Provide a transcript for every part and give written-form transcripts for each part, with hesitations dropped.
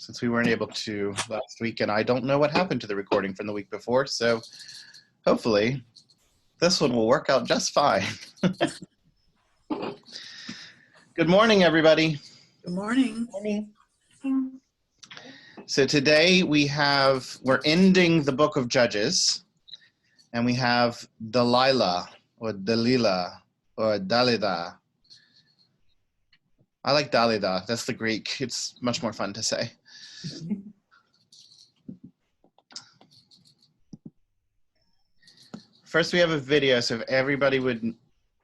since we weren't able to last week, and I don't know what happened to the recording from the week before, so hopefully this one will work out just fine. Good morning, everybody. Good morning. Morning. So today we're ending the book of Judges, and we have Delilah or Delilah or Dalilah. I like Dalilah. That's the Greek. It's much more fun to say. First, we have a video, so if everybody would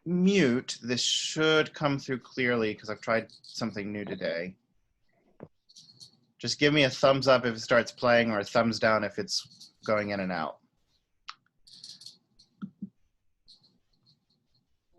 mute, this should come through clearly because I've tried something new today. Just give me a thumbs up if it starts playing or a thumbs down if it's going in and out.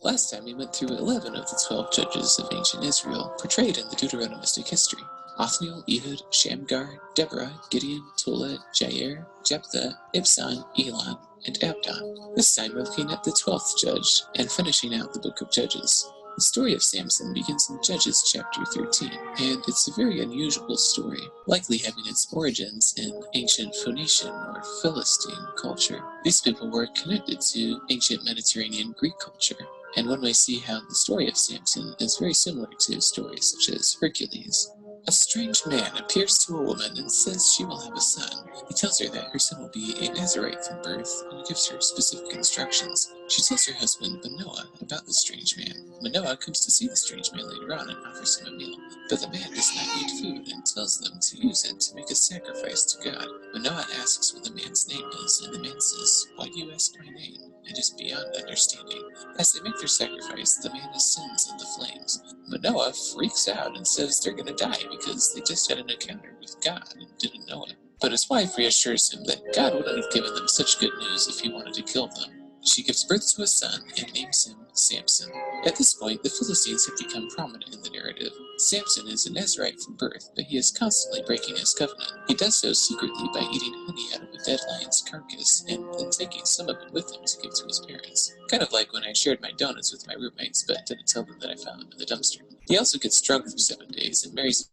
Last time we went through 11 of the 12 judges of ancient Israel portrayed in the Deuteronomistic history. Othniel, Ehud, Shamgar, Deborah, Gideon, Tola, Jair, Jephthah, Ibzan, Elon, and Abdon. This time we're looking at the 12th judge and finishing out the book of Judges. The story of Samson begins in Judges chapter 13, and it's a very unusual story, likely having its origins in ancient Phoenician or Philistine culture. These people were connected to ancient Mediterranean Greek culture, and one may see how the story of Samson is very similar to stories such as Hercules. A strange man appears to a woman and says she will have a son. He tells her that her son will be a Nazarite from birth and gives her specific instructions. She tells her husband Manoah about the strange man. Manoah comes to see the strange man later on and offers him a meal, but the man does not eat food and tells them to use it to make a sacrifice to God. Manoah asks what the man's name is, and the man says, "Why do you ask my name? It is beyond understanding." As they make their sacrifice, the man ascends in the flames. Manoah freaks out and says they're gonna die because they just had an encounter with God and didn't know it. But his wife reassures him that God wouldn't have given them such good news if he wanted to kill them. She gives birth to a son and names him Samson. At this point, the Philistines have become prominent in the narrative. Samson is a Nazarite from birth, but he is constantly breaking his covenant. He does so secretly by eating honey out of a dead lion's carcass and then taking some of it with him to give to his parents. Kind of like when I shared my donuts with my roommates, but didn't tell them that I found them in the dumpster. He also gets drunk for 7 days and marries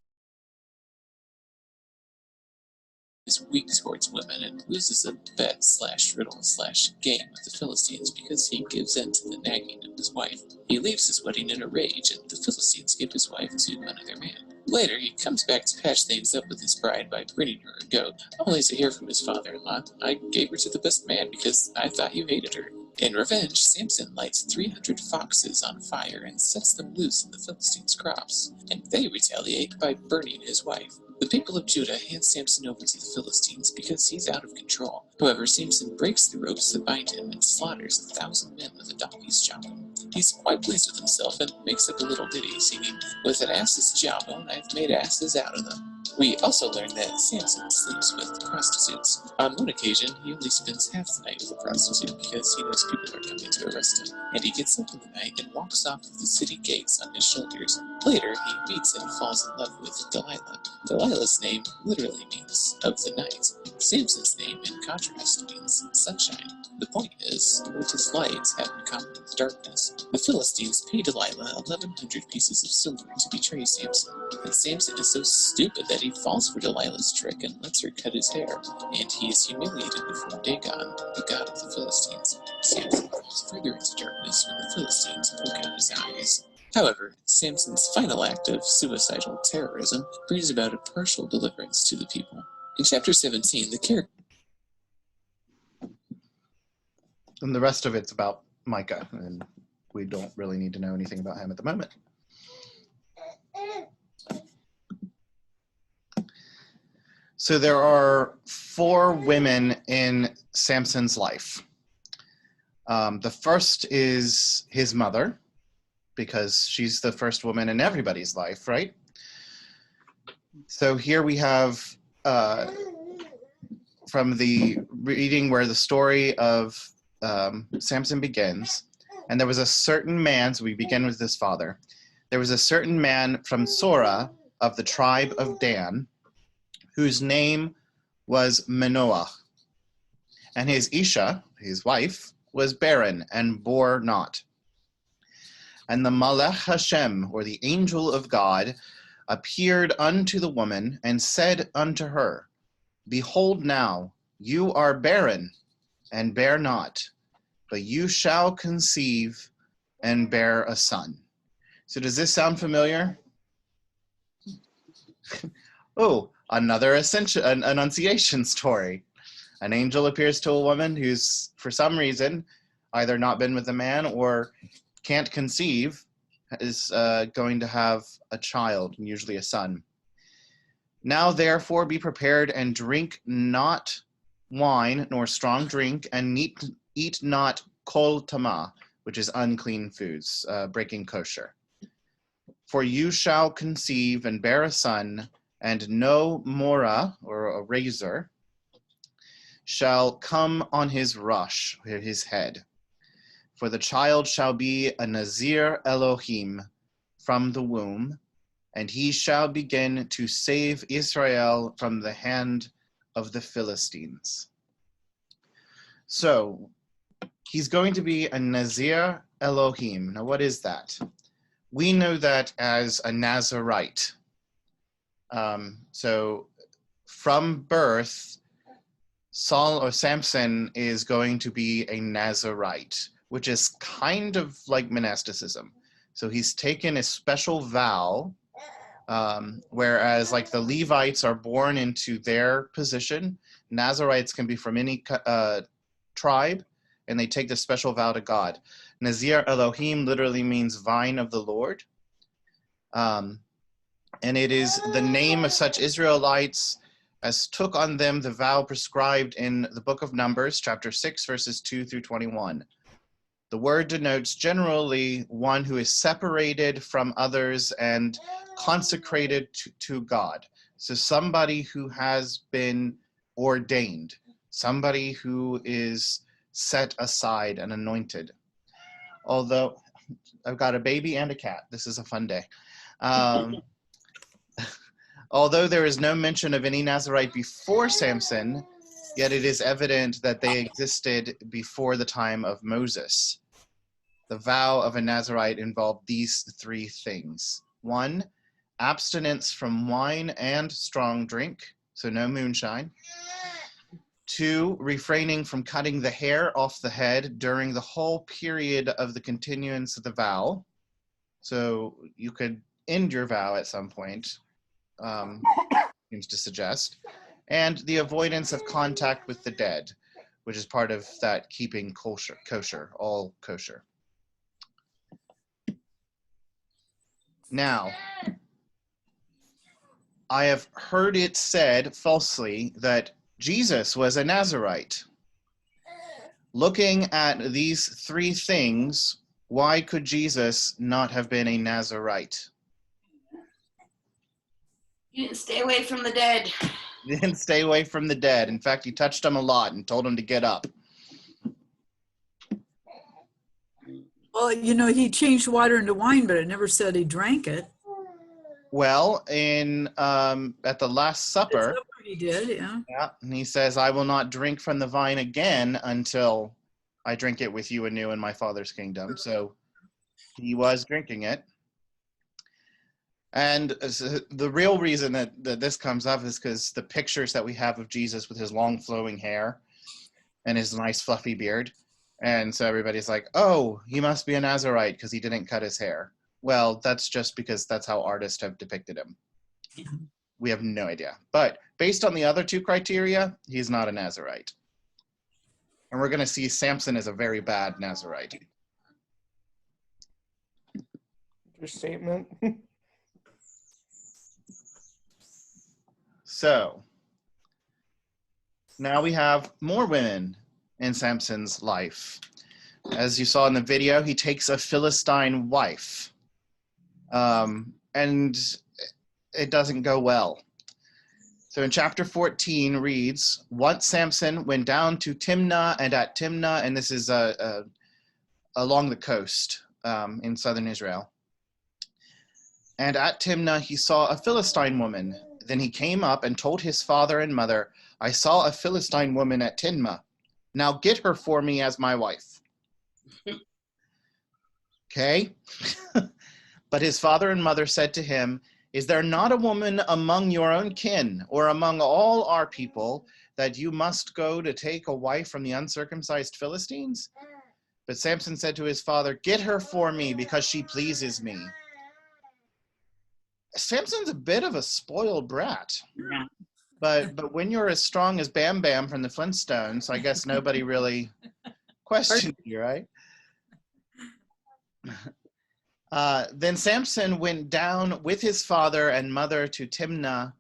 is weak towards women and loses a bet/riddle/game with the Philistines because he gives in to the nagging of his wife. He leaves his wedding in a rage, and the Philistines give his wife to another man. Later, he comes back to patch things up with his bride by bringing her a goat, only to hear from his father-in-law, "I gave her to the best man because I thought you hated her." In revenge, Samson lights 300 foxes on fire and sets them loose in the Philistines' crops, and they retaliate by burning his wife. The people of Judah hand Samson over to the Philistines because he's out of control. However, Samson breaks the ropes that bind him and slaughters 1,000 men with a donkey's jawbone. He's quite pleased with himself and makes up a little ditty singing, "With an ass's jawbone, I've made asses out of them." We also learn that Samson sleeps with prostitutes. On one occasion, he only spends half the night with a prostitute because he knows people are coming to arrest him, and he gets up in the night and walks off of the city gates on his shoulders. Later, he meets and falls in love with Delilah. Delilah's name literally means "of the night." Samson's name, in contrast, means sunshine. The point is, what does light have in common with darkness? The Philistines pay Delilah 1,100 pieces of silver to betray Samson, and Samson is so stupid that he falls for Delilah's trick and lets her cut his hair, and he is humiliated before Dagon, the god of the Philistines. Samson falls further into darkness when the Philistines poke out his eyes. However, Samson's final act of suicidal terrorism brings about a partial deliverance to the people. In chapter 17, the character And the rest of it's about Micah, and we don't really need to know anything about him at the moment. So there are 4 women in Samson's life. The first is his mother, because she's the first woman in everybody's life, right? So here we have from the reading where the story of Samson begins, and there was a certain man, so we begin with his father. There was a certain man from Sora of the tribe of Dan, whose name was Manoah, and his Isha, his wife, was barren and bore not. And the Malach Hashem, or the angel of God, appeared unto the woman and said unto her, Behold now, you are barren, and bear not, but you shall conceive and bear a son. So does this sound familiar? Oh, another annunciation story. An angel appears to a woman who's, for some reason, either not been with a man or can't conceive, is going to have a child, usually a son. Now therefore be prepared and drink not wine nor strong drink, and eat not kol tama, which is unclean foods, breaking kosher. For you shall conceive and bear a son, and no mora, or a razor, shall come on his rush, his head. For the child shall be a Nazir Elohim from the womb, and he shall begin to save Israel from the hand of the Philistines. So, he's going to be a Nazir Elohim. Now, what is that? We know that as a Nazirite. So, from birth, Samson is going to be a Nazirite, which is kind of like monasticism. So he's taken a special vow, whereas like the Levites are born into their position. Nazirites can be from any tribe, and they take the special vow to God. Nazir Elohim literally means vine of the Lord. And it is the name of such Israelites as took on them the vow prescribed in the book of Numbers, chapter 6, verses 2 through 21. The word denotes generally one who is separated from others and consecrated to God. So somebody who has been ordained, somebody who is set aside and anointed. Although I've got a baby and a cat. This is a fun day. Although there is no mention of any Nazirite before Samson, yet it is evident that they existed before the time of Moses. The vow of a Nazirite involved these three things. 1, abstinence from wine and strong drink, so no moonshine. 2, refraining from cutting the hair off the head during the whole period of the continuance of the vow. So you could end your vow at some point, seems to suggest. And the avoidance of contact with the dead, which is part of that keeping kosher, all kosher. Now, I have heard it said falsely that Jesus was a Nazirite. Looking at these three things, why could Jesus not have been a Nazirite? He didn't stay away from the dead. He didn't stay away from the dead. In fact, he touched them a lot and told them to get up. Well, you know, he changed water into wine, but it never said he drank it. Well, in at the Last Supper, He did, yeah. Yeah, and he says, I will not drink from the vine again until I drink it with you anew in my Father's kingdom. So he was drinking it. And the real reason that this comes up is because the pictures that we have of Jesus with his long flowing hair and his nice fluffy beard. And so everybody's like, oh, he must be a Nazirite because he didn't cut his hair. Well, that's just because that's how artists have depicted him. We have no idea. But based on the other two criteria, he's not a Nazirite. And we're going to see Samson as a very bad Nazirite. Your statement. So, now we have more women in Samson's life. As you saw in the video, he takes a Philistine wife. And it doesn't go well. So in chapter 14 reads, once Samson went down to Timnah, and at Timnah, and this is along the coast in southern Israel. And at Timnah he saw a Philistine woman. Then he came up and told his father and mother, I saw a Philistine woman at Timnah. Now get her for me as my wife. Okay? But his father and mother said to him, Is there not a woman among your own kin or among all our people that you must go to take a wife from the uncircumcised Philistines? But Samson said to his father, get her for me because she pleases me. Samson's a bit of a spoiled brat. Yeah. But when you're as strong as Bam Bam from the Flintstones, I guess nobody really questioned you, right? Then Samson went down with his father and mother to Timnah.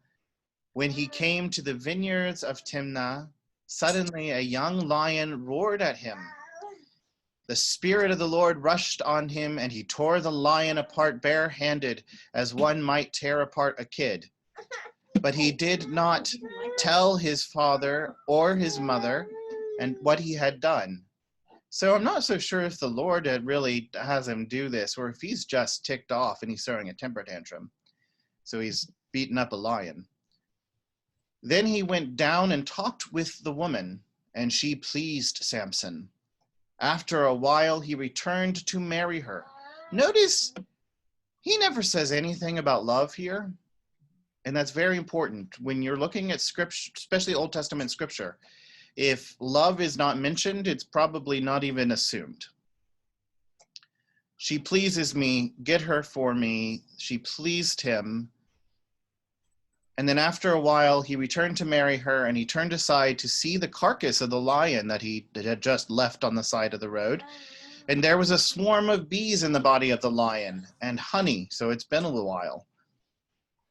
When he came to the vineyards of Timnah, suddenly a young lion roared at him. The Spirit of the Lord rushed on him, and he tore the lion apart barehanded, as one might tear apart a kid. But he did not tell his father or his mother and what he had done. So I'm not so sure if the Lord really has him do this, or if he's just ticked off and he's throwing a temper tantrum. So he's beaten up a lion. Then he went down and talked with the woman, and she pleased Samson. After a while, he returned to marry her. Notice he never says anything about love here. And that's very important when you're looking at scripture, especially Old Testament scripture. If love is not mentioned, it's probably not even assumed. She pleases me, get her for me. She pleased him. And then after a while, he returned to marry her, and he turned aside to see the carcass of the lion that he had just left on the side of the road. And there was a swarm of bees in the body of the lion, and honey, so it's been a little while.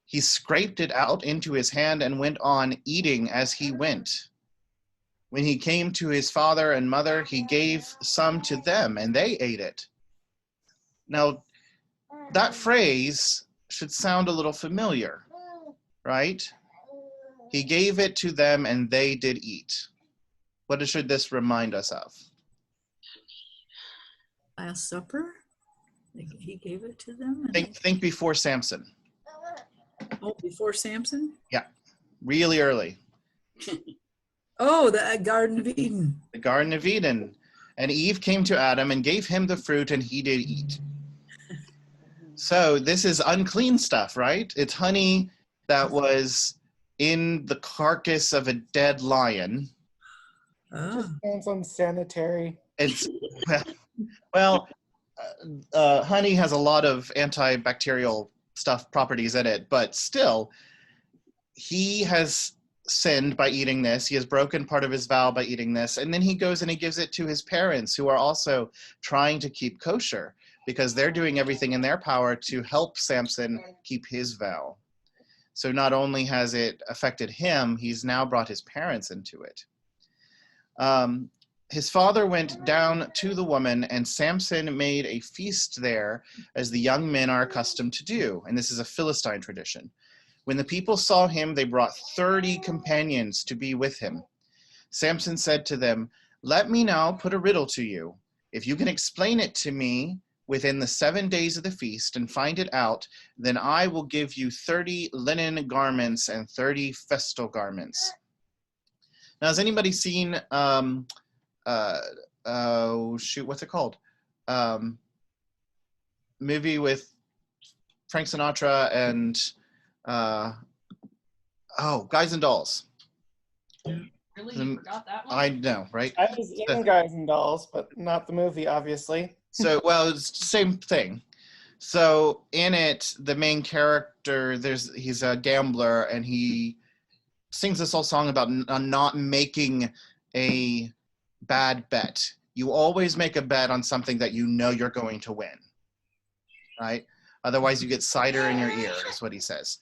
He scraped it out into his hand and went on eating as he went. When he came to his father and mother, he gave some to them, and they ate it. Now, that phrase should sound a little familiar, right? He gave it to them, and they did eat. What should this remind us of? Last Supper? He gave it to them? Think before Samson. Oh, before Samson? Yeah, really early. Oh, the Garden of Eden. The Garden of Eden. And Eve came to Adam and gave him the fruit, and he did eat. So this is unclean stuff, right? It's honey that was in the carcass of a dead lion. Just sounds unsanitary. It's, honey has a lot of antibacterial stuff, properties in it, but still, he has sinned by eating this. He has broken part of his vow by eating this. And then he goes and he gives it to his parents, who are also trying to keep kosher because they're doing everything in their power to help Samson keep his vow. So not only has it affected him, he's now brought his parents into it. His father went down to the woman, and Samson made a feast there, as the young men are accustomed to do. And this is a Philistine tradition. When the people saw him, they brought 30 companions to be with him. Samson said to them, "Let me now put a riddle to you. If you can explain it to me within the 7 days of the feast and find it out, then I will give you 30 linen garments and 30 festal garments." Now, has anybody seen, what's it called? Movie with Frank Sinatra and, Guys and Dolls. Really? You forgot that one? I know, right? I was in Guys and Dolls, but not the movie, obviously. So, well, it's the same thing. So in it, the main character, he's a gambler, and he sings this whole song about not making a bad bet. You always make a bet on something that you know you're going to win, right? Otherwise you get cider in your ear, is what he says.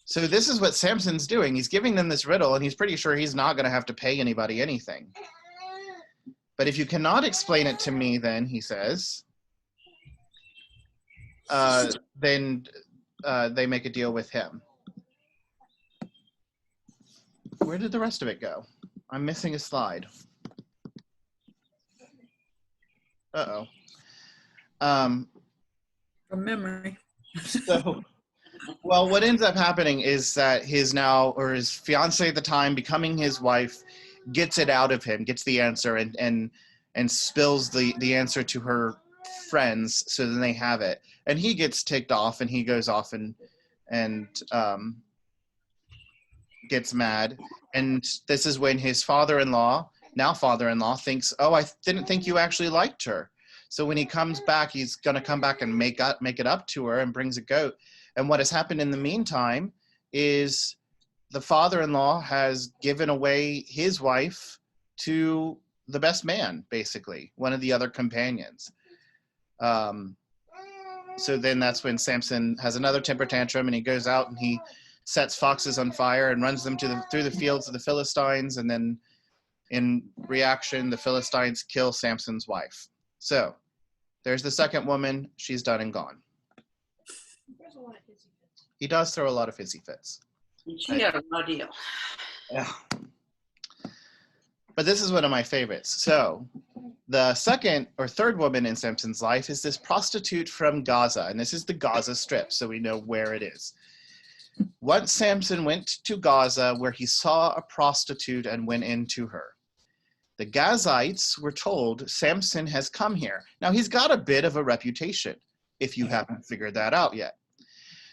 So this is what Samson's doing. He's giving them this riddle, and he's pretty sure he's not going to have to pay anybody anything. But if you cannot explain it to me, then, he says, then they make a deal with him. Where did the rest of it go? I'm missing a slide. Uh-oh. From memory. So, well, what ends up happening is that his fiance at the time, becoming his wife, gets it out of him, gets the answer, and spills the answer to her friends, so then they have it. And he gets ticked off, and he goes off and and gets mad. And this is when his father-in-law, now father-in-law, thinks, oh, I didn't think you actually liked her. So when he comes back, he's going to come back and make it up to her and brings a goat. And what has happened in the meantime is the father-in-law has given away his wife to the best man, basically, one of the other companions. So then that's when Samson has another temper tantrum, and he goes out and he sets foxes on fire and runs them through the fields of the Philistines. And then in reaction, the Philistines kill Samson's wife. So there's the second woman. She's done and gone. He does throw a lot of hissy fits. She had a raw deal. Yeah. But this is one of my favorites. So the second or third woman in Samson's life is this prostitute from Gaza. And this is the Gaza Strip, so we know where it is. Once Samson went to Gaza, where he saw a prostitute and went into her. The Gazites were told, Samson has come here. Now, he's got a bit of a reputation, if you haven't figured that out yet.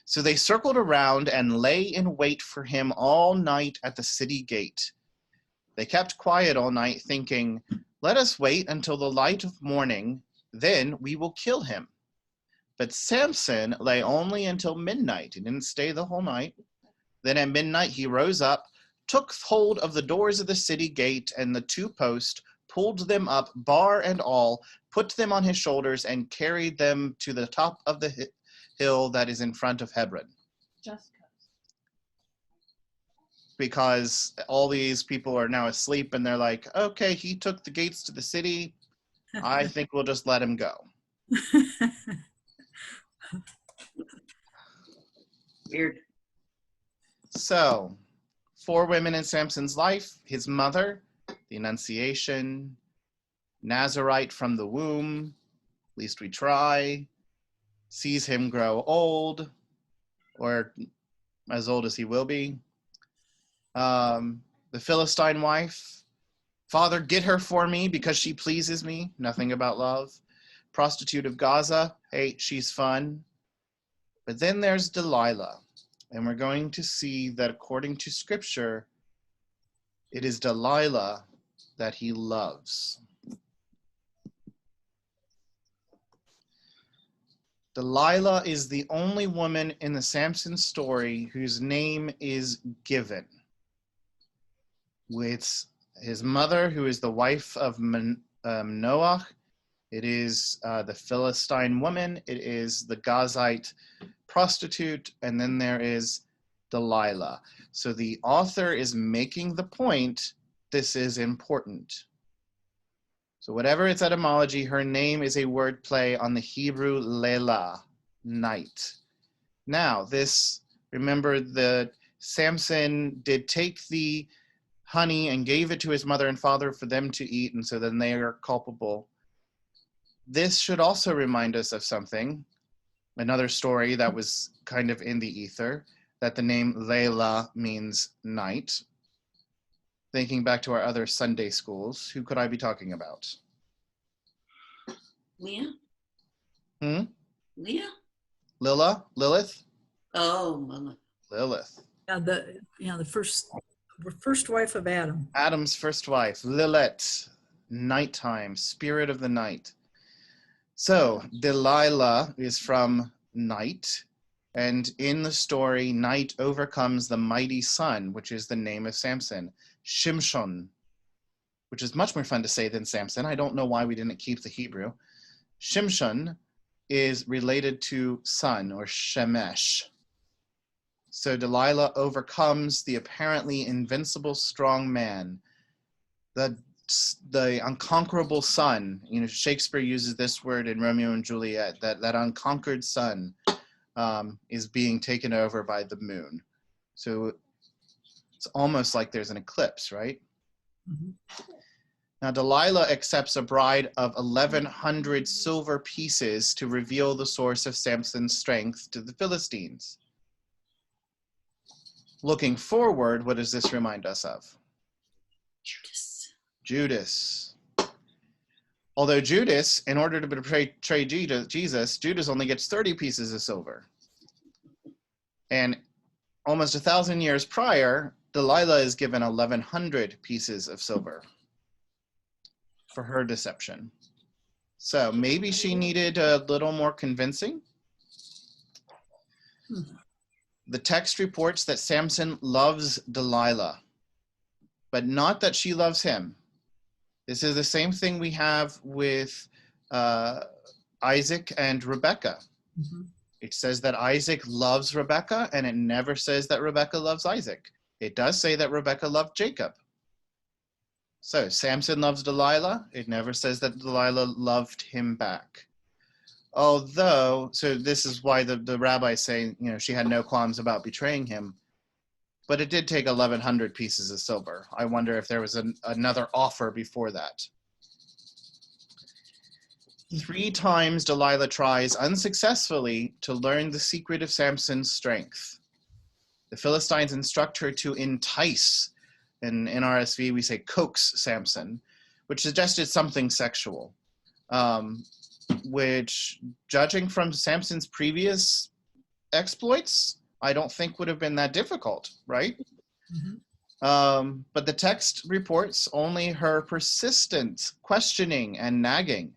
So they circled around and lay in wait for him all night at the city gate. They kept quiet all night, thinking, let us wait until the light of morning, then we will kill him. But Samson lay only until midnight. He didn't stay the whole night. Then at midnight he rose up, took hold of the doors of the city gate and the two posts, pulled them up, bar and all, put them on his shoulders, and carried them to the top of the hill that is in front of Hebron. Just because all these people are now asleep, and they're like, okay, he took the gates to the city. I think we'll just let him go. Weird. So, 4 women in Samson's life: his mother, the Annunciation, Nazarite from the womb, least we try, sees him grow old, or as old as he will be. The Philistine wife, Father, get her for me because she pleases me. Nothing about love. Prostitute of Gaza, hey, she's fun. But then there's Delilah, and we're going to see that according to Scripture, it is Delilah that he loves. Delilah is the only woman in the Samson story whose name is given. With his mother, who is the wife of Noah. It is the Philistine woman. It is the Gazite prostitute. And then there is Delilah. So the author is making the point, this is important. So whatever its etymology, her name is a word play on the Hebrew Leila, night. Now, remember that Samson did take the honey and gave it to his mother and father for them to eat, and so then they are culpable. This should also remind us of something, another story that was kind of in the ether, that the name Layla means night. Thinking back to our other Sunday schools, who could I be talking about? Leah? Leah? Leah? Lilith? Oh, Lilith. Lilith. Yeah, the first wife of Adam. Adam's first wife, Lilith, nighttime, spirit of the night. So Delilah is from night, and in the story, night overcomes the mighty sun, which is the name of Samson, Shimshon, which is much more fun to say than Samson. I don't know why we didn't keep the Hebrew. Shimshon is related to sun, or Shemesh. So Delilah overcomes the apparently invincible strong man, the unconquerable sun. You know, Shakespeare uses this word in Romeo and Juliet, that unconquered sun is being taken over by the moon. So it's almost like there's an eclipse, right? Mm-hmm. Now Delilah accepts a bride of 1,100 silver pieces to reveal the source of Samson's strength to the Philistines. Looking forward, what does this remind us of? Judas. Although Judas, in order to betray Jesus, Judas only gets 30 pieces of silver. And almost 1,000 years prior, Delilah is given 1,100 pieces of silver for her deception. So maybe she needed a little more convincing. The text reports that Samson loves Delilah, but not that she loves him. This is the same thing we have with Isaac and Rebekah. Mm-hmm. It says that Isaac loves Rebekah, and it never says that Rebekah loves Isaac. It does say that Rebekah loved Jacob. So Samson loves Delilah. It never says that Delilah loved him back. Although, so this is why the rabbis say, she had no qualms about betraying him. But it did take 1,100 pieces of silver. I wonder if there was another offer before that. 3 times Delilah tries unsuccessfully to learn the secret of Samson's strength. The Philistines instruct her to entice, and in RSV we say coax Samson, which suggested something sexual, which, judging from Samson's previous exploits, I don't think would have been that difficult, right? Mm-hmm. But the text reports only her persistent questioning and nagging.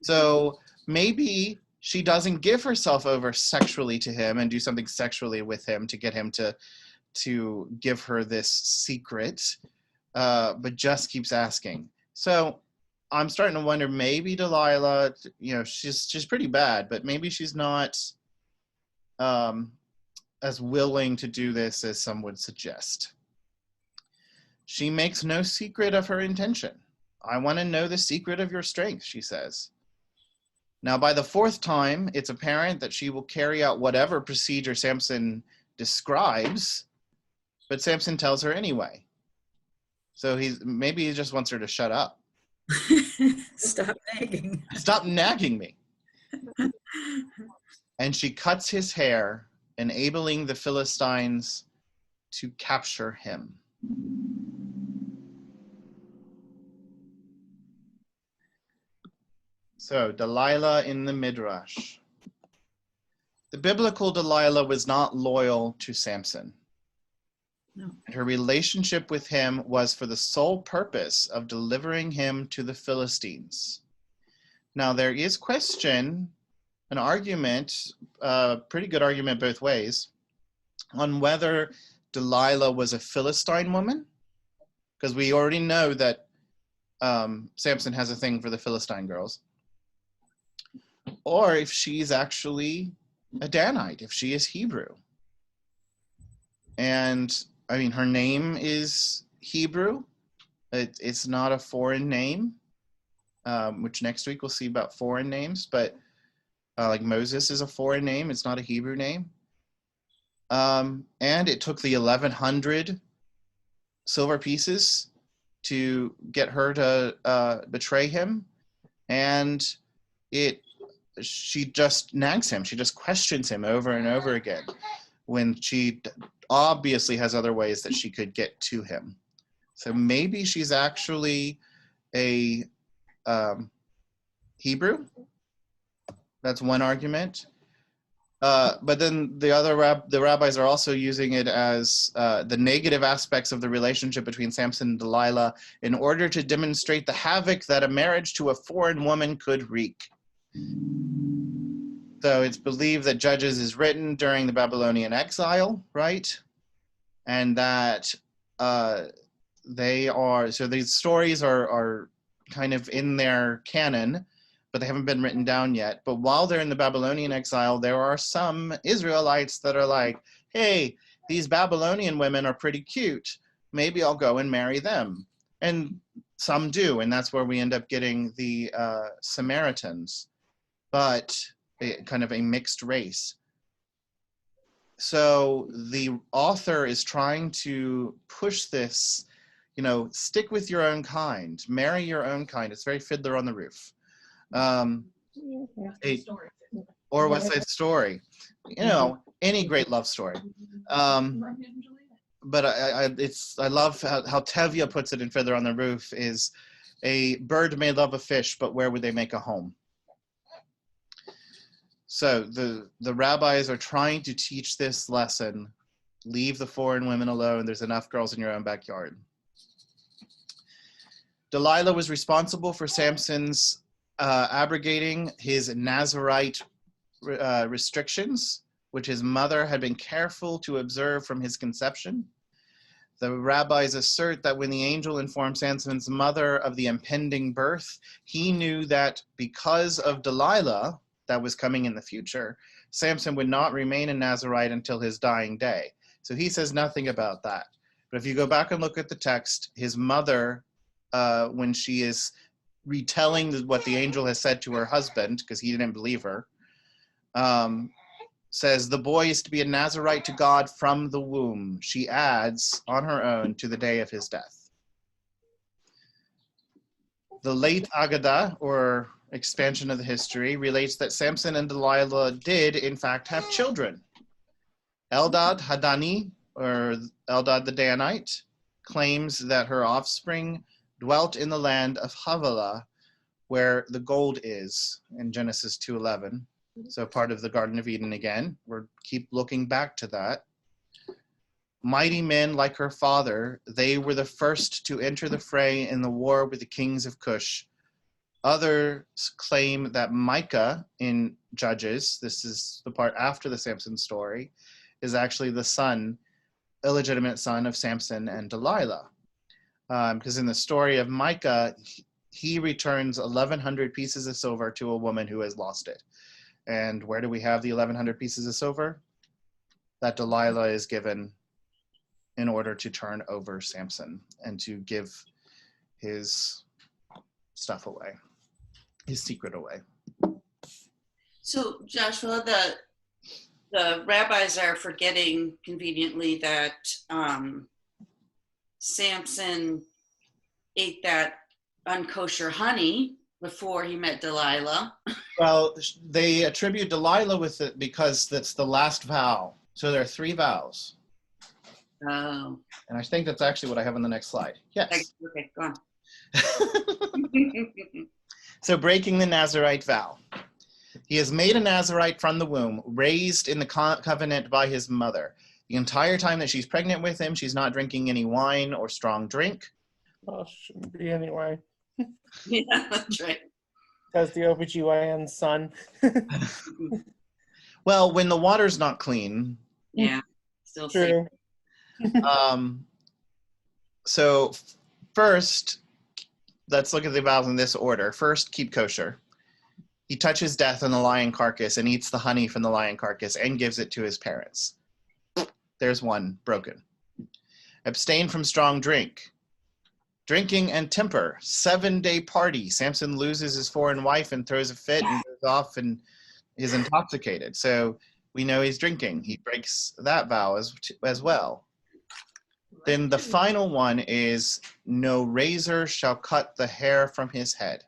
So maybe she doesn't give herself over sexually to him and do something sexually with him to get him to give her this secret, but just keeps asking. So I'm starting to wonder, maybe Delilah, she's pretty bad, but maybe she's not as willing to do this as some would suggest. She makes no secret of her intention. I want to know the secret of your strength, she says. Now, by the 4th time, it's apparent that she will carry out whatever procedure Samson describes, but Samson tells her anyway. So maybe he just wants her to shut up. Stop nagging. Stop nagging me. And she cuts his hair, enabling the Philistines to capture him. So, Delilah in the Midrash. The biblical Delilah was not loyal to Samson. No. And her relationship with him was for the sole purpose of delivering him to the Philistines. Now, there is an argument, a pretty good argument both ways, on whether Delilah was a Philistine woman, because we already know that Samson has a thing for the Philistine girls, or if she's actually a Danite, if she is Hebrew. And I mean, her name is Hebrew. It's not a foreign name, which next week we'll see about foreign names, but like Moses is a foreign name. It's not a Hebrew name. And it took the 1,100 silver pieces to get her to betray him. And she just nags him. She just questions him over and over again when she obviously has other ways that she could get to him. So maybe she's actually a Hebrew. That's one argument. But then the rabbis are also using it as the negative aspects of the relationship between Samson and Delilah in order to demonstrate the havoc that a marriage to a foreign woman could wreak. So it's believed that Judges is written during the Babylonian exile, right? And that these stories are kind of in their canon, but they haven't been written down yet. But while they're in the Babylonian exile, there are some Israelites that are like, hey, these Babylonian women are pretty cute. Maybe I'll go and marry them. And some do, and that's where we end up getting the Samaritans, but kind of a mixed race. So the author is trying to push this, stick with your own kind, marry your own kind. It's very Fiddler on the Roof. Or West Side Story, any great love story. But I love how Tevye puts it in Fiddler on the Roof is a bird may love a fish, but where would they make a home? So the rabbis are trying to teach this lesson. Leave the foreign women alone. There's enough girls in your own backyard. Delilah was responsible for Samson's abrogating his Nazirite restrictions, which his mother had been careful to observe from his conception. The rabbis assert that when the angel informed Samson's mother of the impending birth, he knew that because of Delilah, that was coming in the future, Samson would not remain a Nazirite until his dying day. So he says nothing about that. But if you go back and look at the text, his mother, when she is retelling what the angel has said to her husband, because he didn't believe her, says, the boy is to be a Nazirite to God from the womb. She adds, on her own, to the day of his death. The late Agadah, or expansion of the history, relates that Samson and Delilah did, in fact, have children. Eldad Hadani, or Eldad the Danite, claims that her offspring dwelt in the land of Havilah, where the gold is, in Genesis 2:11. So part of the Garden of Eden again. We'll keep looking back to that. Mighty men like her father, they were the first to enter the fray in the war with the kings of Cush. Others claim that Micah in Judges, this is the part after the Samson story, is actually the son, illegitimate son of Samson and Delilah. Because in the story of Micah, he returns 1,100 pieces of silver to a woman who has lost it. And where do we have the 1,100 pieces of silver? That Delilah is given in order to turn over Samson and to give his stuff away, his secret away. So Joshua, the rabbis are forgetting conveniently that Samson ate that unkosher honey before he met Delilah. Well, they attribute Delilah with it because that's the last vow. So there are 3 vows. Oh. And I think that's actually what I have on the next slide. Yes. Okay, go on. So breaking the Nazirite vow. He is made a Nazirite from the womb, raised in the covenant by his mother. The entire time that she's pregnant with him, she's not drinking any wine or strong drink. Well, shouldn't be anyway. Yeah, that's right. Because the OBGYN's son. Well, when the water's not clean. Yeah, still True. So first, let's look at the vows in this order. First, keep kosher. He touches death on the lion carcass and eats the honey from the lion carcass and gives it to his parents. There's one broken. Abstain from strong drink. Drinking and temper, 7-day party. Samson loses his foreign wife and throws a fit and goes off and is intoxicated. So we know he's drinking. He breaks that vow as well. Then the final one is, no razor shall cut the hair from his head.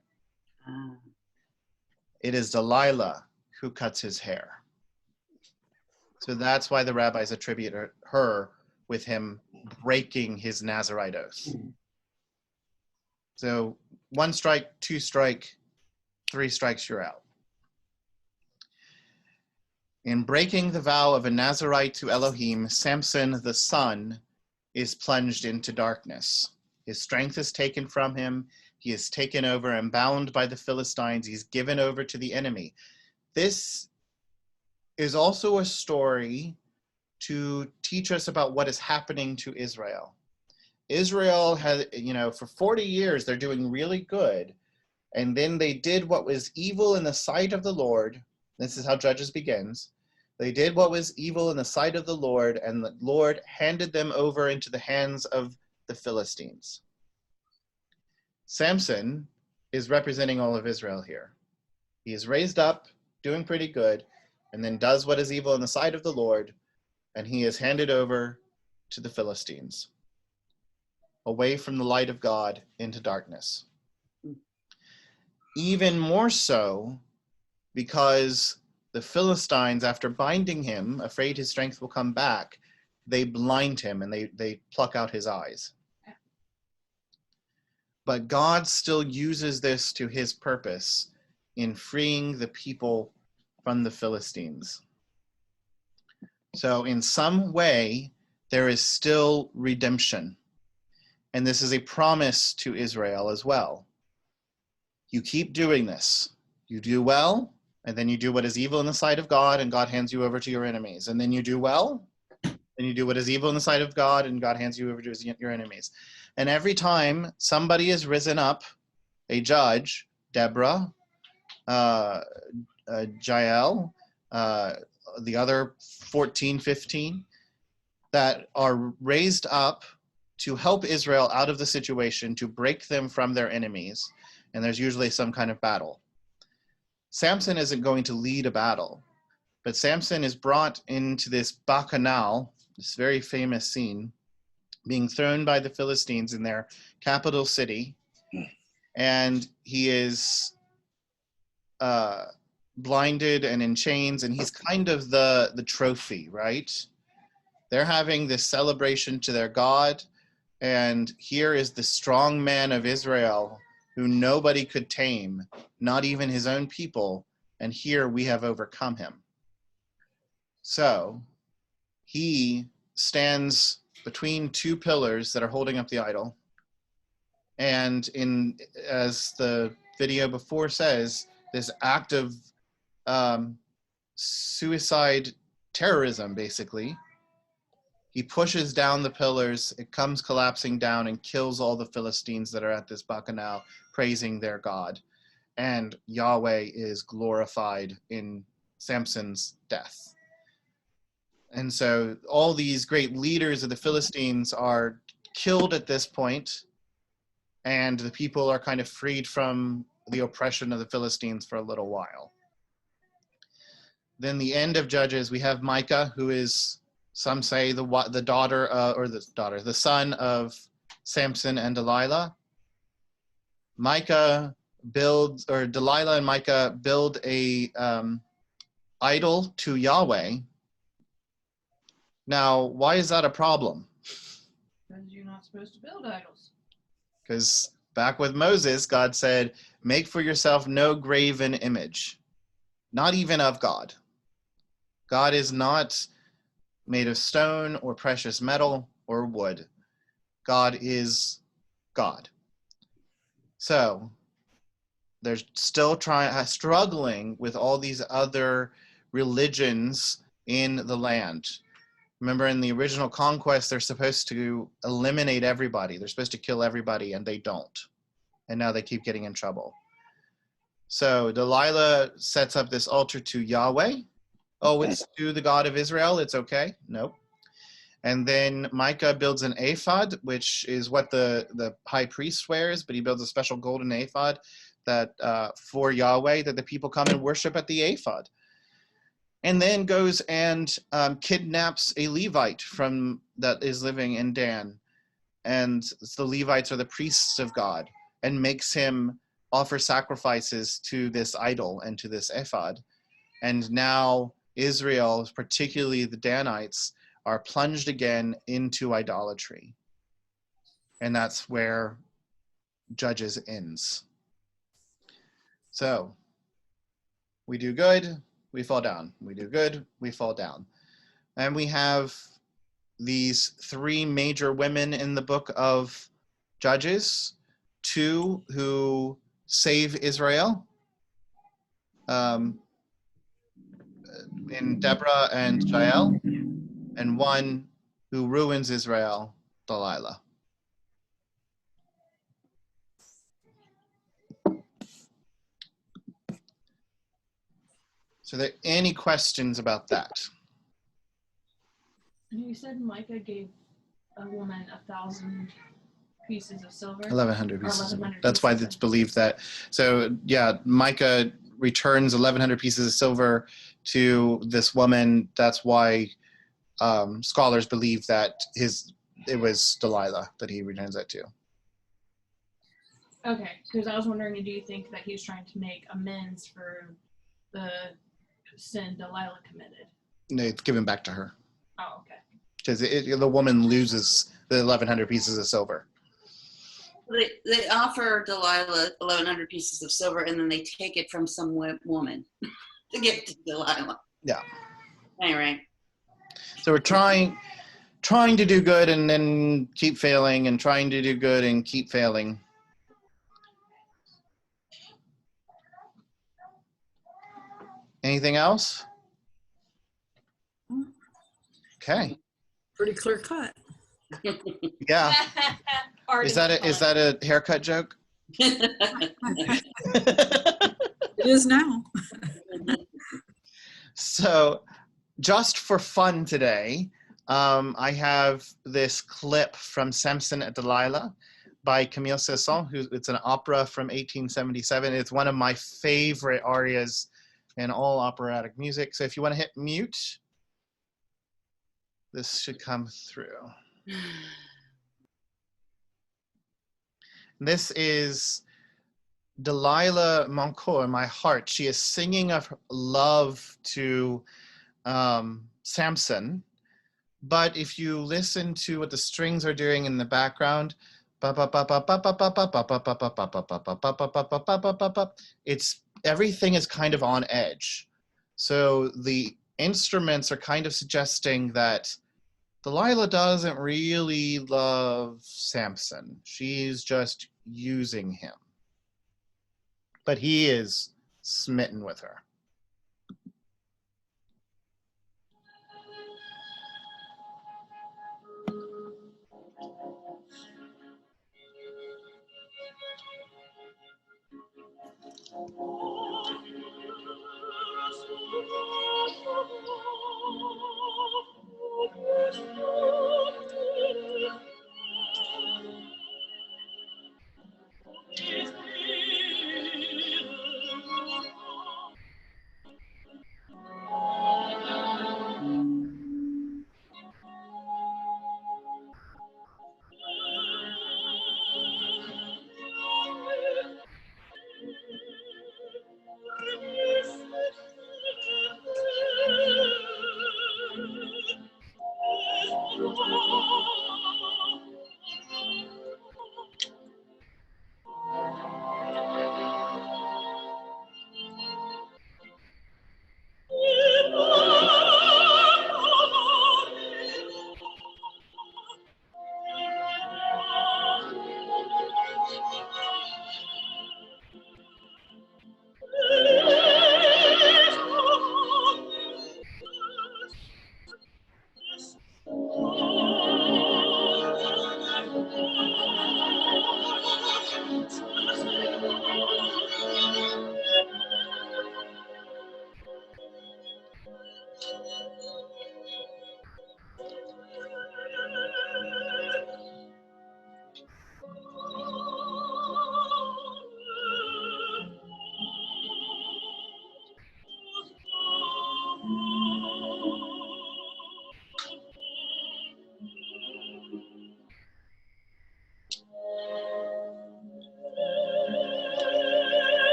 It is Delilah who cuts his hair. So that's why the rabbis attribute her with him breaking his Nazirite oath. So 1 strike, 2 strike, 3 strikes, you're out. In breaking the vow of a Nazirite to Elohim, Samson the son is plunged into darkness. His strength is taken from him. He is taken over and bound by the Philistines. He's given over to the enemy. This is also a story to teach us about what is happening to Israel. Israel had, for 40 years, they're doing really good. And then they did what was evil in the sight of the Lord. This is how Judges begins. They did what was evil in the sight of the Lord, and the Lord handed them over into the hands of the Philistines. Samson is representing all of Israel here. He is raised up, doing pretty good, and then does what is evil in the sight of the Lord, and he is handed over to the Philistines, away from the light of God into darkness. Even more so because the Philistines, after binding him, afraid his strength will come back, they blind him and they pluck out his eyes. But God still uses this to his purpose in freeing the people from the Philistines. So in some way, there is still redemption. And this is a promise to Israel as well. You keep doing this. You do well, and then you do what is evil in the sight of God, and God hands you over to your enemies. And then you do well, and you do what is evil in the sight of God, and God hands you over to your enemies. And every time somebody is risen up, a judge, Deborah, Jael, the other 14, 15, that are raised up to help Israel out of the situation, to break them from their enemies. And there's usually some kind of battle. Samson isn't going to lead a battle, but Samson is brought into this bacchanal, this very famous scene, being thrown by the Philistines in their capital city. And he is blinded and in chains, and he's kind of the trophy, right? They're having this celebration to their God, and here is the strong man of Israel who nobody could tame, not even his own people, and here we have overcome him. So he stands between two pillars that are holding up the idol, and as the video before says, this act of suicide terrorism, basically. He pushes down the pillars, it comes collapsing down and kills all the Philistines that are at this bacchanal praising their God. And Yahweh is glorified in Samson's death. And so all these great leaders of the Philistines are killed at this point, and the people are kind of freed from the oppression of the Philistines for a little while. Then the end of Judges, we have Micah, who is, some say, the son of Samson and Delilah. Delilah and Micah build a idol to Yahweh. Now, why is that a problem? Because you're not supposed to build idols. Because back with Moses, God said, make for yourself no graven image, not even of God. God is not made of stone or precious metal or wood. God is God. So they're still struggling with all these other religions in the land. Remember, in the original conquest, they're supposed to eliminate everybody. They're supposed to kill everybody, and they don't. And now they keep getting in trouble. So Delilah sets up this altar to Yahweh. Oh, it's to the God of Israel. It's okay. Nope. And then Micah builds an ephod, which is what the high priest wears, but he builds a special golden ephod that for Yahweh, that the people come and worship at the ephod. And then goes and kidnaps a Levite that is living in Dan. And the Levites are the priests of God, and makes him offer sacrifices to this idol and to this ephod. And now Israel, particularly the Danites, are plunged again into idolatry. And that's where Judges ends. So we do good, we fall down. We do good, we fall down. And we have these three major women in the book of Judges, two who save Israel, in Deborah and Jael, and one who ruins Israel, Delilah. So are there any questions about that? You said Micah gave a woman 1,000 pieces of silver? 1,100 pieces. 1,100 That's why pieces. it's believed that. So yeah, Micah returns 1,100 pieces of silver to this woman. That's why scholars believe that it was Delilah that he returns that to. Okay, because I was wondering, do you think that he was trying to make amends for the sin Delilah committed? No, it's given back to her. Oh, okay. Because the woman loses the 1,100 pieces of silver. They offer Delilah 1,100 pieces of silver, and then they take it from some woman. to get to Delilah. Yeah. Anyway, So we're trying to do good and then keep failing, and trying to do good and keep failing. Anything else? Okay. Pretty clear cut. Yeah. Already Is that a haircut joke? It is now. So, just for fun today, I have this clip from Samson and Delilah by Camille Saint-Saëns. It's an opera from 1877. It's one of my favorite arias in all operatic music. So if you want to hit mute, this should come through. This is Delilah Moncourt, my heart. She is singing of love to Samson. But if you listen to what the strings are doing in the background, it's everything is kind of on edge. So the instruments are kind of suggesting that Delilah doesn't really love Samson. She's just using him. But he is smitten with her.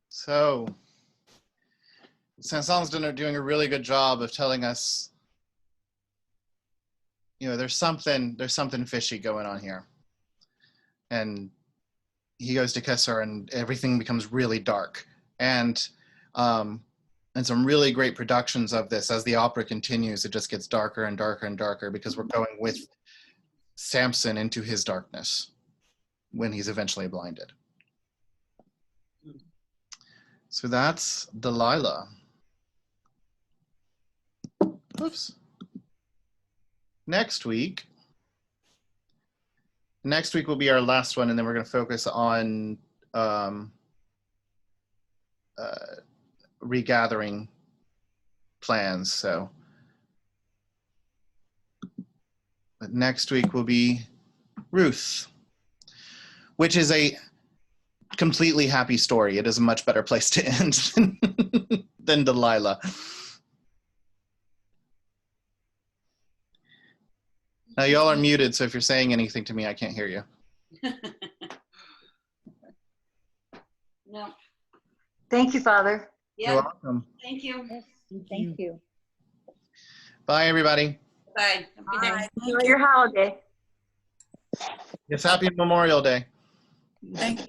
So, Sanson's doing a really good job of telling us, there's something fishy going on here. And he goes to kiss her, and everything becomes really dark. And some really great productions of this. As the opera continues, it just gets darker and darker and darker because we're going with Samson into his darkness when he's eventually blinded. So that's Delilah. Oops. Next week will be our last one, and then we're going to focus on regathering plans. So, but next week will be Ruth, which is a completely happy story. It is a much better place to end than Delilah. Now, y'all are muted, so if you're saying anything to me, I can't hear you. No. Thank you, Father. Yeah. You're welcome. Thank you. Yes, thank you. Bye, everybody. Bye. Have a good day. Bye. Enjoy your holiday. Yes, happy Memorial Day. Thank you.